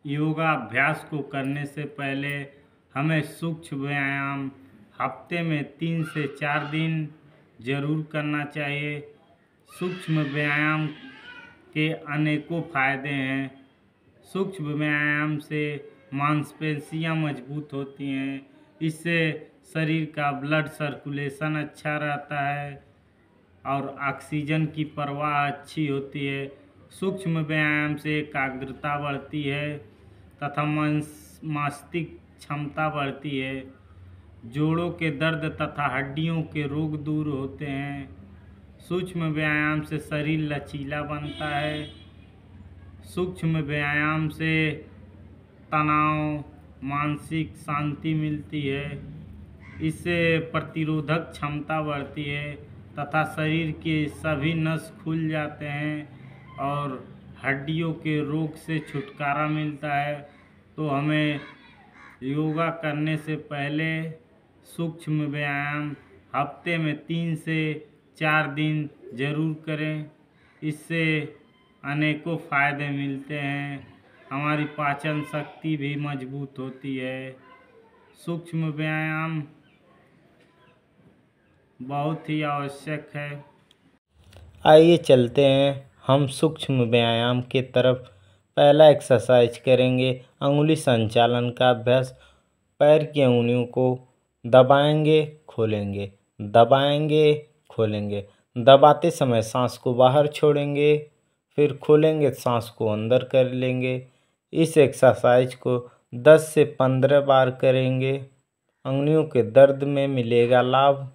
योगाभ्यास को करने से पहले हमें सूक्ष्म व्यायाम हफ्ते में 3 से 4 दिन जरूर करना चाहिए। सूक्ष्म व्यायाम के अनेकों फायदे हैं। सूक्ष्म व्यायाम से मांसपेशियां मजबूत होती हैं। इससे शरीर का ब्लड सर्कुलेशन अच्छा रहता है और ऑक्सीजन की प्रवाह अच्छी होती है। सूक्ष्म व्यायाम से एकाग्रता बढ़ती है तथा मस्तिष्क क्षमता बढ़ती है। जोड़ों के दर्द तथा हड्डियों के रोग दूर होते हैं। सूक्ष्म व्यायाम से शरीर लचीला बनता है। सूक्ष्म व्यायाम से तनाव, मानसिक शांति मिलती है। इससे प्रतिरोधक क्षमता बढ़ती है तथा शरीर के सभी नस खुल जाते हैं और हड्डियों के रोग से छुटकारा मिलता है। तो हमें योगा करने से पहले सूक्ष्म व्यायाम हफ्ते में 3 से 4 दिन जरूर करें। इससे अनेकों फायदे मिलते हैं। हमारी पाचन शक्ति भी मजबूत होती है। सूक्ष्म व्यायाम बहुत ही आवश्यक है। आइए चलते हैं हम सूक्ष्म व्यायाम की तरफ। पहला एक्सरसाइज करेंगे अंगुली संचालन का अभ्यास। पैर की उंगलियों को दबाएंगे, खोलेंगे, दबाएंगे, खोलेंगे। दबाते समय सांस को बाहर छोड़ेंगे, फिर खोलेंगे, सांस को अंदर कर लेंगे। इस एक्सरसाइज को 10 से 15 बार करेंगे। अंगुलियों के दर्द में मिलेगा लाभ।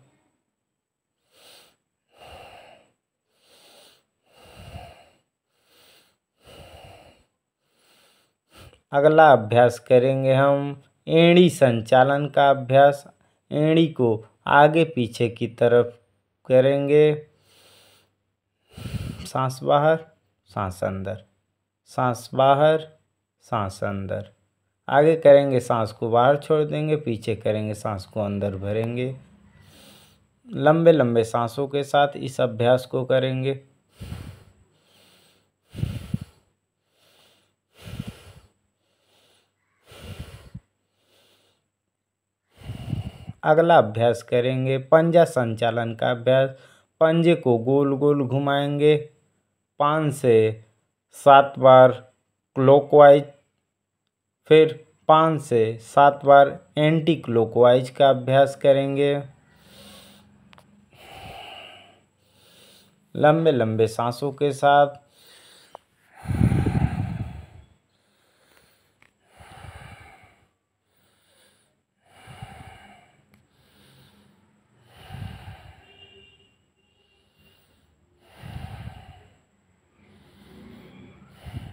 अगला अभ्यास करेंगे हम एड़ी संचालन का अभ्यास। एड़ी को आगे पीछे की तरफ करेंगे। सांस बाहर, सांस अंदर, सांस बाहर, सांस अंदर। आगे करेंगे, सांस को बाहर छोड़ देंगे, पीछे करेंगे, सांस को अंदर भरेंगे। लंबे लंबे सांसों के साथ इस अभ्यास को करेंगे। अगला अभ्यास करेंगे पंजा संचालन का अभ्यास। पंजे को गोल गोल घुमाएंगे 5 से 7 बार क्लॉकवाइज, फिर 5 से 7 बार एंटी क्लॉकवाइज का अभ्यास करेंगे। लंबे लंबे सांसों के साथ।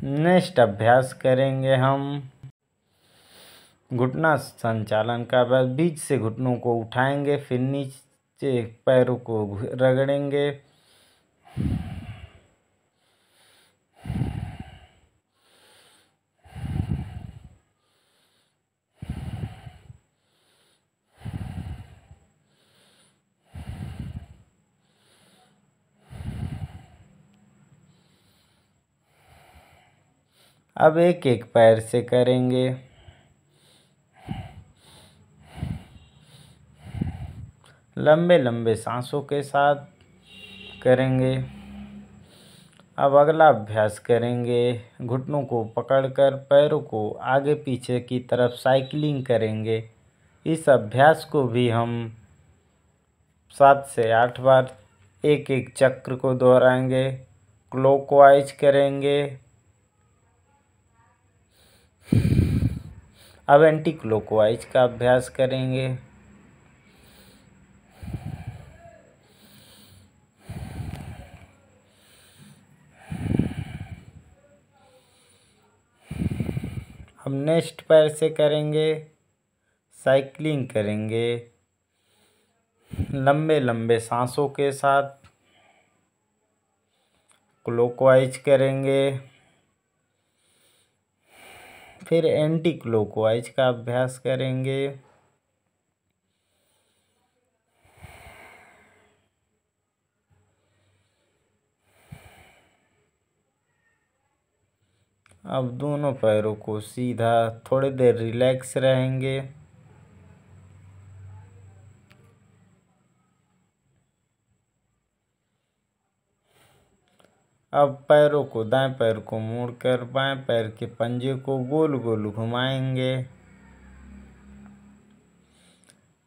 नेक्स्ट अभ्यास करेंगे हम घुटना संचालन का अभ्यास। बीच से घुटनों को उठाएंगे, फिर नीचे पैरों को रगड़ेंगे। अब एक एक पैर से करेंगे। लंबे लंबे सांसों के साथ करेंगे। अब अगला अभ्यास करेंगे घुटनों को पकड़कर पैरों को आगे पीछे की तरफ साइकिलिंग करेंगे। इस अभ्यास को भी हम 7 से 8 बार एक एक चक्र को दोहराएंगे। क्लॉकवाइज करेंगे। अब एंटी क्लॉकवाइज का अभ्यास करेंगे। अब नेक्स्ट पैर से करेंगे, साइकिलिंग करेंगे लंबे लंबे सांसों के साथ। क्लॉकवाइज करेंगे, फिर एंटी क्लॉकवाइज का अभ्यास करेंगे। अब दोनों पैरों को सीधा थोड़ी देर रिलैक्स रहेंगे। अब पैरों को, दाएं पैर को मोड़कर बाएं पैर के पंजे को गोल गोल घुमाएंगे।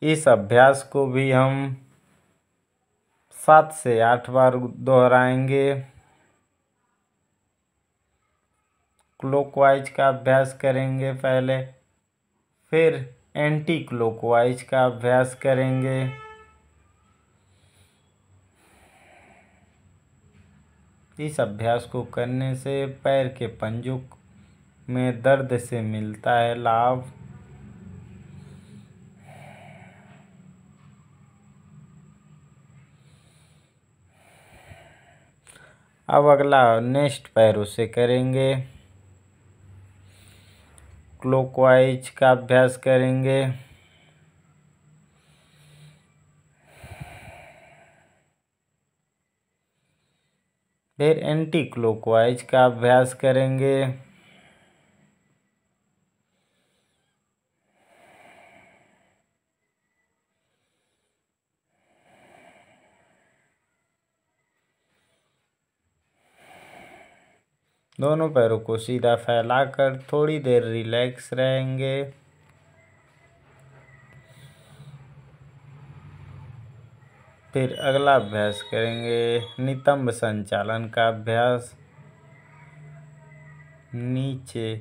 इस अभ्यास को भी हम 7 से 8 बार दोहराएंगे। क्लॉकवाइज का अभ्यास करेंगे पहले, फिर एंटी क्लॉकवाइज का अभ्यास करेंगे। इस अभ्यास को करने से पैर के पंजों में दर्द से मिलता है लाभ। अब अगला नेक्स्ट पैरों से करेंगे। क्लॉकवाइज का अभ्यास करेंगे। फिर एंटी क्लॉकवाइज का अभ्यास करेंगे। दोनों पैरों को सीधा फैलाकर थोड़ी देर रिलैक्स रहेंगे। फिर अगला अभ्यास करेंगे नितंब संचालन का अभ्यास। नीचे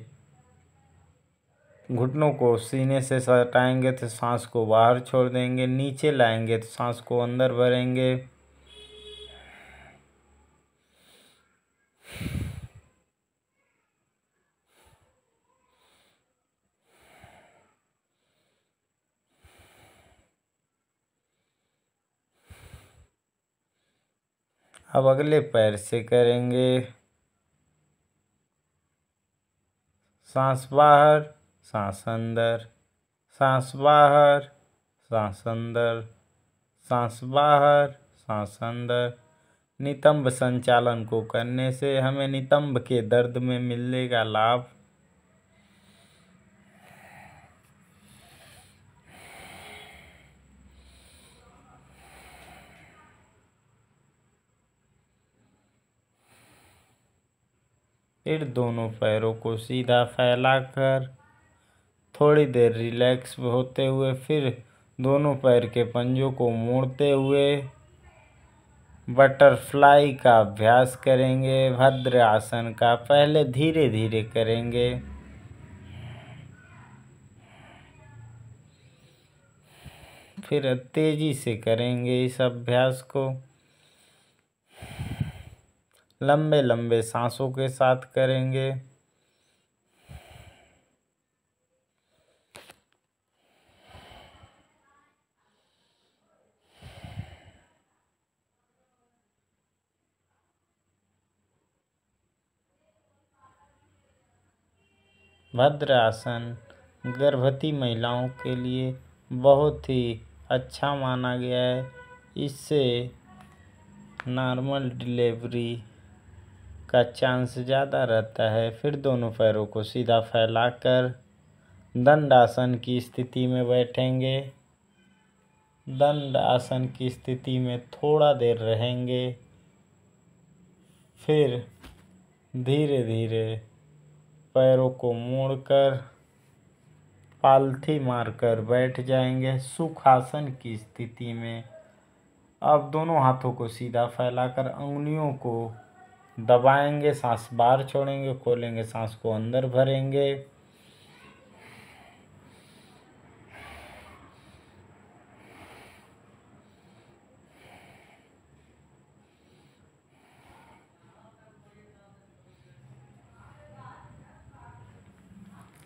घुटनों को सीने से सटाएंगे तो सांस को बाहर छोड़ देंगे, नीचे लाएंगे तो सांस को अंदर भरेंगे। अब अगले पैर से करेंगे। सांस बाहर, सांस अंदर, सांस बाहर, सांस अंदर, सांस बाहर, सांस अंदर। नितंब संचालन को करने से हमें नितंब के दर्द में मिलेगा लाभ। फिर दोनों पैरों को सीधा फैलाकर थोड़ी देर रिलैक्स होते हुए फिर दोनों पैर के पंजों को मोड़ते हुए बटरफ्लाई का अभ्यास करेंगे। भद्र आसन का पहले धीरे धीरे करेंगे, फिर तेजी से करेंगे। इस अभ्यास को लंबे लंबे सांसों के साथ करेंगे। भद्र आसन गर्भवती महिलाओं के लिए बहुत ही अच्छा माना गया है। इससे नॉर्मल डिलीवरी का चांस ज़्यादा रहता है। फिर दोनों पैरों को सीधा फैलाकर दंड आसन की स्थिति में बैठेंगे। दंड आसन की स्थिति में थोड़ा देर रहेंगे, फिर धीरे धीरे पैरों को मोड़कर पालथी मारकर बैठ जाएंगे सुखासन की स्थिति में। अब दोनों हाथों को सीधा फैलाकर अंगुलियों को दबाएंगे, सांस बाहर छोड़ेंगे, खोलेंगे, सांस को अंदर भरेंगे।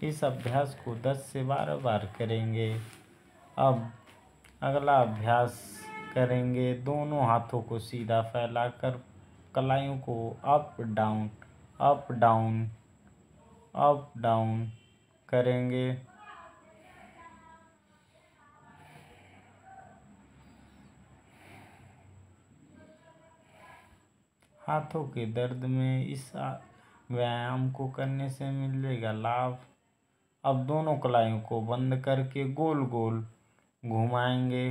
इस अभ्यास को 10 से 12 बार करेंगे। अब अगला अभ्यास करेंगे दोनों हाथों को सीधा फैलाकर कलाइयों को up down, up down, up down करेंगे। हाथों के दर्द में इस व्यायाम को करने से मिलेगा लाभ। अब दोनों कलाइयों को बंद करके गोल गोल घुमाएंगे।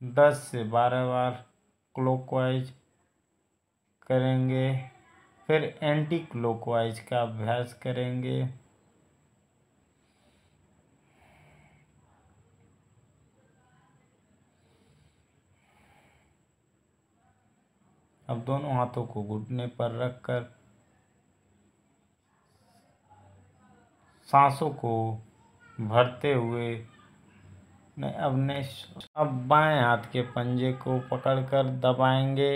10 से 12 बार क्लॉकवाइज करेंगे। फिर एंटी क्लॉकवाइज का अभ्यास करेंगे। अब दोनों हाथों को घुटने पर रखकर सांसों को भरते हुए अब बाएं हाथ के पंजे को पकड़कर दबाएंगे।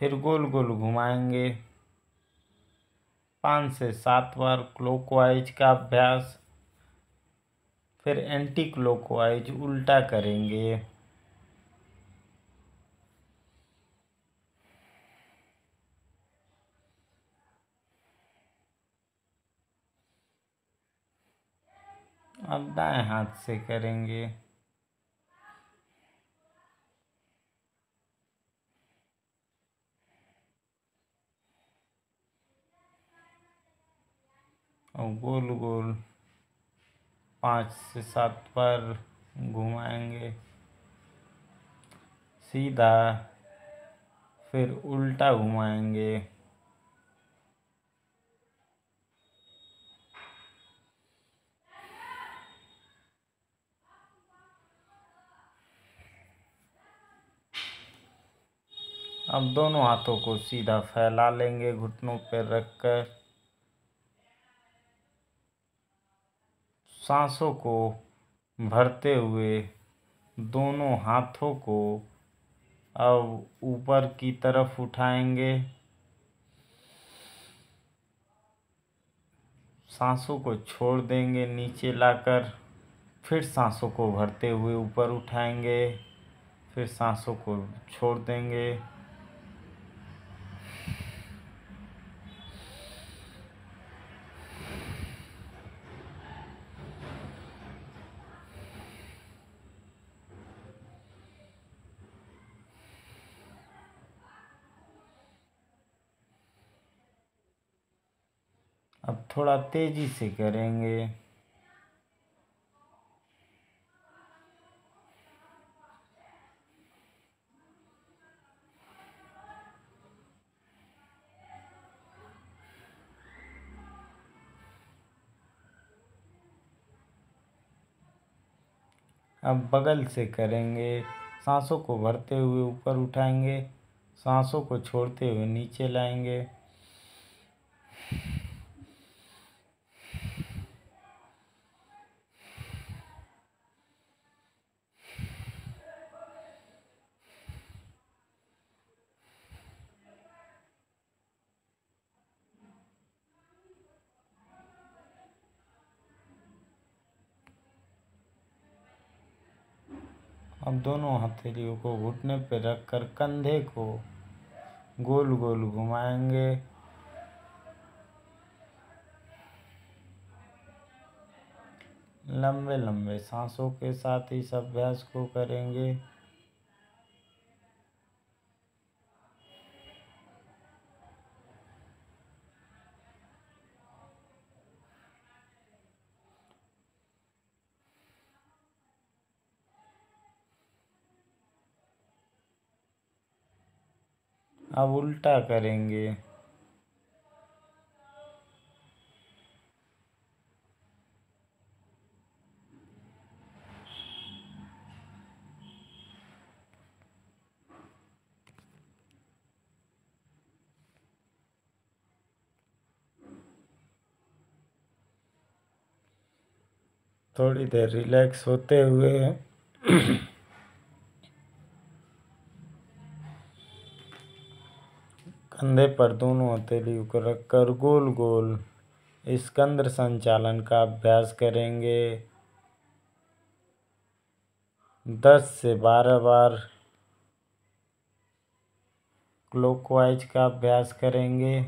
फिर गोल गोल घुमाएंगे। 5 से 7 बार क्लॉकवाइज का अभ्यास। फिर एंटी क्लॉकवाइज उल्टा करेंगे। अब दाएं हाथ से करेंगे। और गोल गोल 5 से 7 बार घुमाएंगे सीधा। फिर उल्टा घुमाएंगे। अब दोनों हाथों को सीधा फैला लेंगे घुटनों पर रखकर। सांसों को भरते हुए दोनों हाथों को अब ऊपर की तरफ उठाएंगे। सांसों को छोड़ देंगे नीचे लाकर। फिर सांसों को भरते हुए ऊपर उठाएंगे। फिर सांसों को छोड़ देंगे। अब थोड़ा तेजी से करेंगे। अब बगल से करेंगे। सांसों को भरते हुए ऊपर उठाएंगे। सांसों को छोड़ते हुए नीचे लाएंगे। अब दोनों हथेलियों को घुटने पर रखकर कंधे को गोल गोल घुमाएंगे। लंबे लंबे सांसों के साथ इस अभ्यास को करेंगे। अब उल्टा करेंगे। थोड़ी देर रिलैक्स होते हुए कंधे पर दोनों हथेलियों को रखकर गोल गोल स्कंद संचालन का अभ्यास करेंगे। 10 से 12 बार क्लॉकवाइज का अभ्यास करेंगे।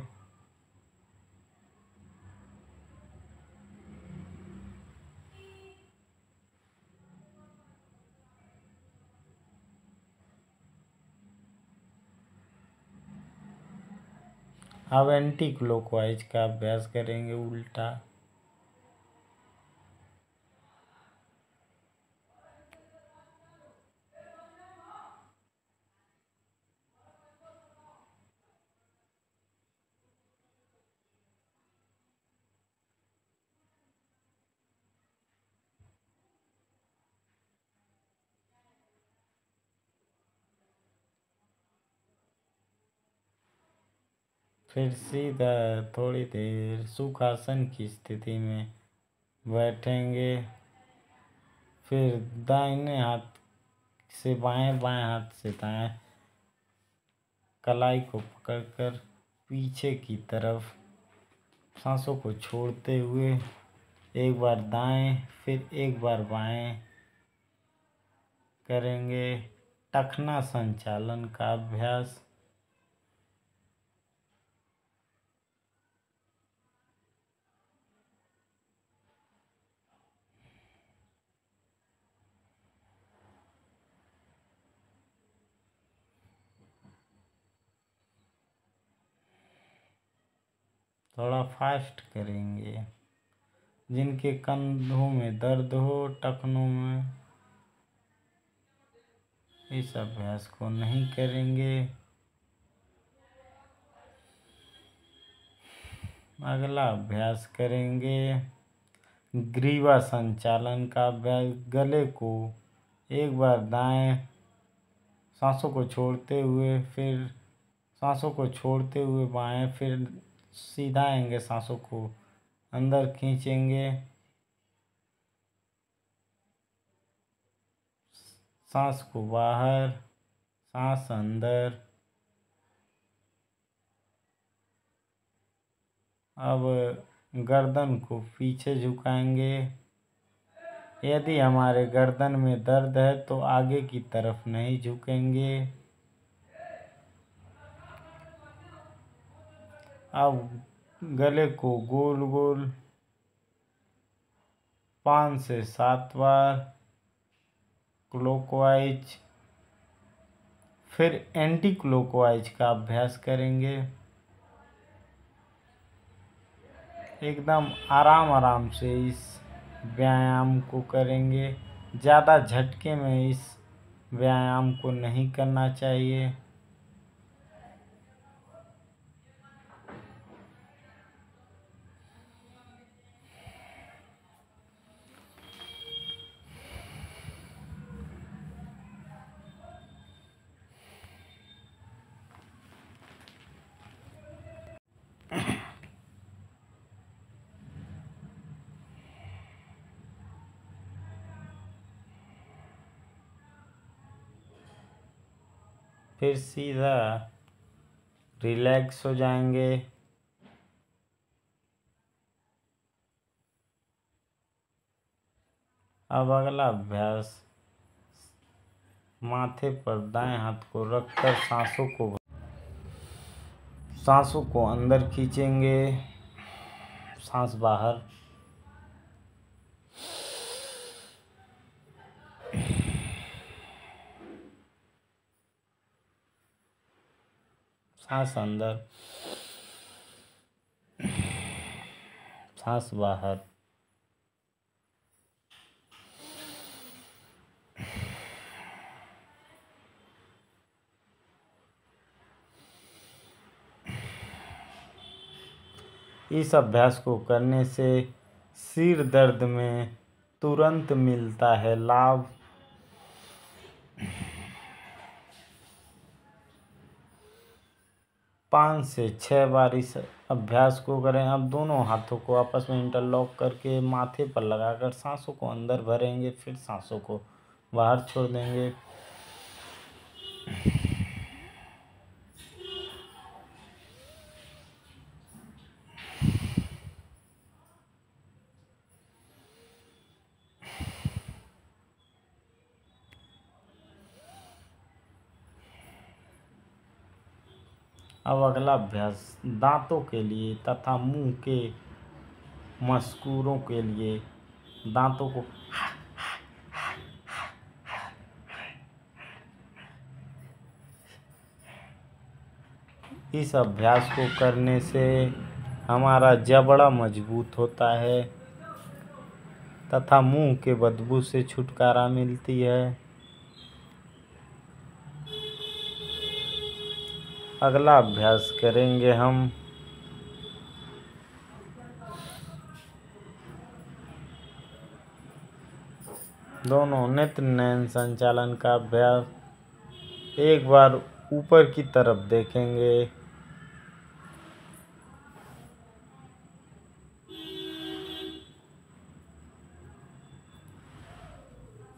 अब एंटी क्लॉकवाइज का अभ्यास करेंगे उल्टा। फिर सीधा थोड़ी देर सुखासन की स्थिति में बैठेंगे। फिर दाहिने हाथ से बाएं, बाएं हाथ से दाएं कलाई को पकड़कर पीछे की तरफ सांसों को छोड़ते हुए एक बार दाएं फिर एक बार बाएं करेंगे। टखना संचालन का अभ्यास। थोड़ा फास्ट करेंगे। जिनके कंधों में दर्द हो, टखनों में, इस अभ्यास को नहीं करेंगे। अगला अभ्यास करेंगे ग्रीवा संचालन का अभ्यास। गले को एक बार दाएं सांसों को छोड़ते हुए, फिर सांसों को छोड़ते हुए बाएं, फिर सीधा आएंगे, सांसों को अंदर खींचेंगे, सांस को बाहर, सांस अंदर। अब गर्दन को पीछे झुकाएंगे। यदि हमारे गर्दन में दर्द है तो आगे की तरफ नहीं झुकेंगे। अब गले को गोल गोल 5 से 7 बार क्लॉकवाइज, फिर एंटी क्लॉकवाइज का अभ्यास करेंगे। एकदम आराम आराम से इस व्यायाम को करेंगे। ज़्यादा झटके में इस व्यायाम को नहीं करना चाहिए। फिर सीधा रिलैक्स हो जाएंगे। अब अगला अभ्यास माथे पर दाएं हाथ को रखकर सांसों को अंदर खींचेंगे, सांस बाहर। सांस अंदर, सांस बाहर। इस अभ्यास को करने से सिर दर्द में तुरंत मिलता है लाभ। पाँच से 6 बार इस अभ्यास को करें। अब दोनों हाथों को आपस में इंटरलॉक करके माथे पर लगाकर सांसों को अंदर भरेंगे, फिर सांसों को बाहर छोड़ देंगे। अब अगला अभ्यास दांतों के लिए तथा मुंह के मस्कुरों के लिए। दांतों को इस अभ्यास को करने से हमारा जबड़ा मजबूत होता है तथा मुंह के बदबू से छुटकारा मिलती है। अगला अभ्यास करेंगे हम दोनों नेत्र नयन संचालन का अभ्यास। एक बार ऊपर की तरफ देखेंगे,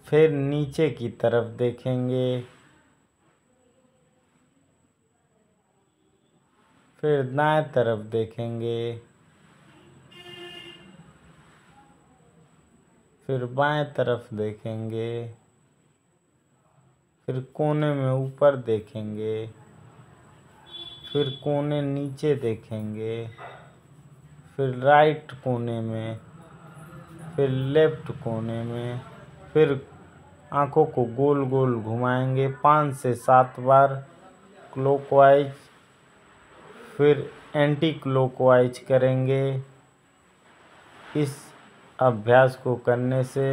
फिर नीचे की तरफ देखेंगे, फिर दाएं तरफ देखेंगे, फिर बाएं तरफ देखेंगे, फिर कोने में ऊपर देखेंगे, फिर कोने नीचे देखेंगे, फिर राइट कोने में, फिर लेफ्ट कोने में, फिर आँखों को गोल गोल घुमाएंगे 5 से 7 बार क्लॉकवाइज, फिर एंटी क्लॉकवाइज करेंगे। इस अभ्यास को करने से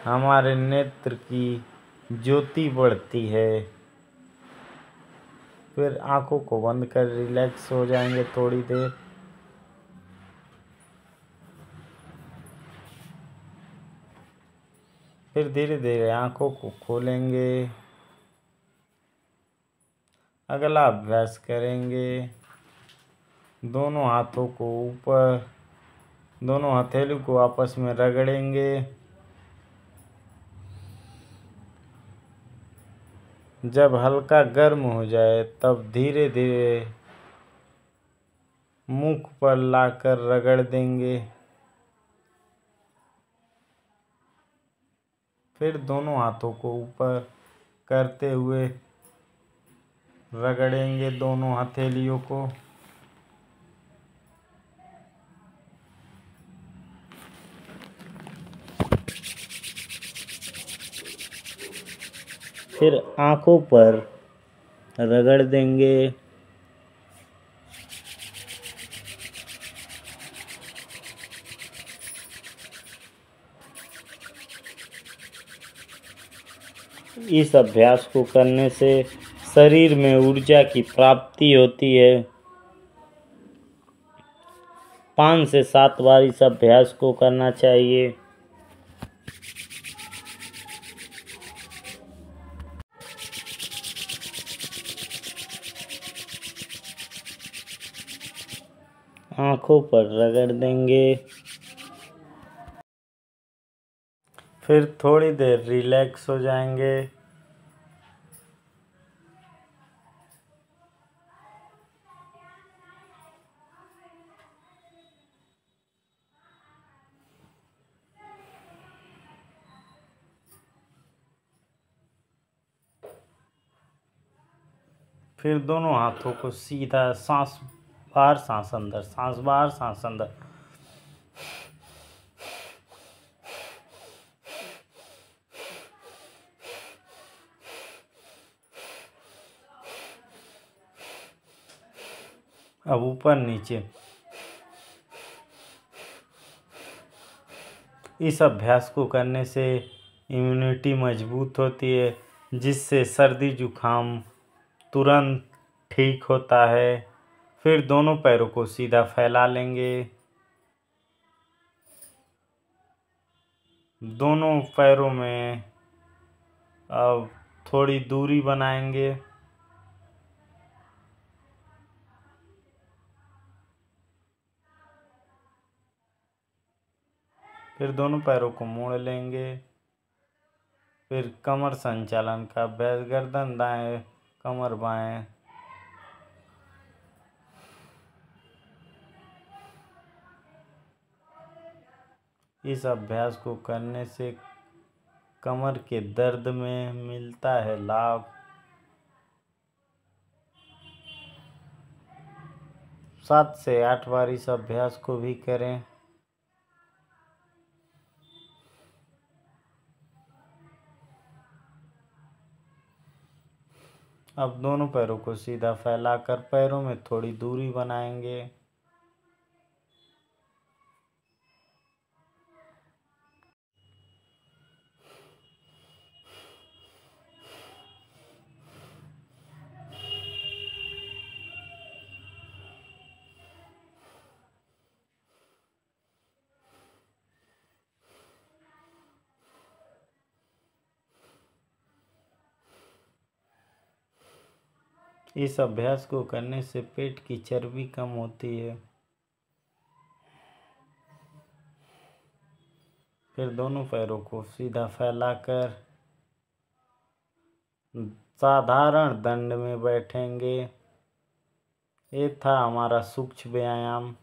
हमारे नेत्र की ज्योति बढ़ती है। फिर आँखों को बंद कर रिलैक्स हो जाएंगे थोड़ी देर। फिर धीरे धीरे आँखों को खोलेंगे। अगला अभ्यास करेंगे, दोनों हाथों को ऊपर, दोनों हथेली को आपस में रगड़ेंगे। जब हल्का गर्म हो जाए तब धीरे धीरे मुख पर लाकर रगड़ देंगे। फिर दोनों हाथों को ऊपर करते हुए रगड़ेंगे दोनों हथेलियों को। फिर आँखों पर रगड़ देंगे। इस अभ्यास को करने से शरीर में ऊर्जा की प्राप्ति होती है। 5 से 7 बार इस अभ्यास को करना चाहिए। आँखों पर रगड़ देंगे। फिर थोड़ी देर रिलैक्स हो जाएंगे। फिर दोनों हाथों को सीधा सांस बाहर, सांस अंदर, सांस बाहर, सांस अंदर। अब ऊपर नीचे। इस अभ्यास को करने से इम्यूनिटी मजबूत होती है, जिससे सर्दी जुकाम तुरंत ठीक होता है। फिर दोनों पैरों को सीधा फैला लेंगे। दोनों पैरों में अब थोड़ी दूरी बनाएंगे। फिर दोनों पैरों को मोड़ लेंगे। फिर कमर संचालन का अभ्यास, गर्दन दाएं, कमर बाएं। इस अभ्यास को करने से कमर के दर्द में मिलता है लाभ। 7 से 8 बार इस अभ्यास को भी करें। अब दोनों पैरों को सीधा फैलाकर पैरों में थोड़ी दूरी बनाएंगे। इस अभ्यास को करने से पेट की चर्बी कम होती है। फिर दोनों पैरों को सीधा फैलाकर साधारण दंड में बैठेंगे। ये था हमारा सूक्ष्म व्यायाम।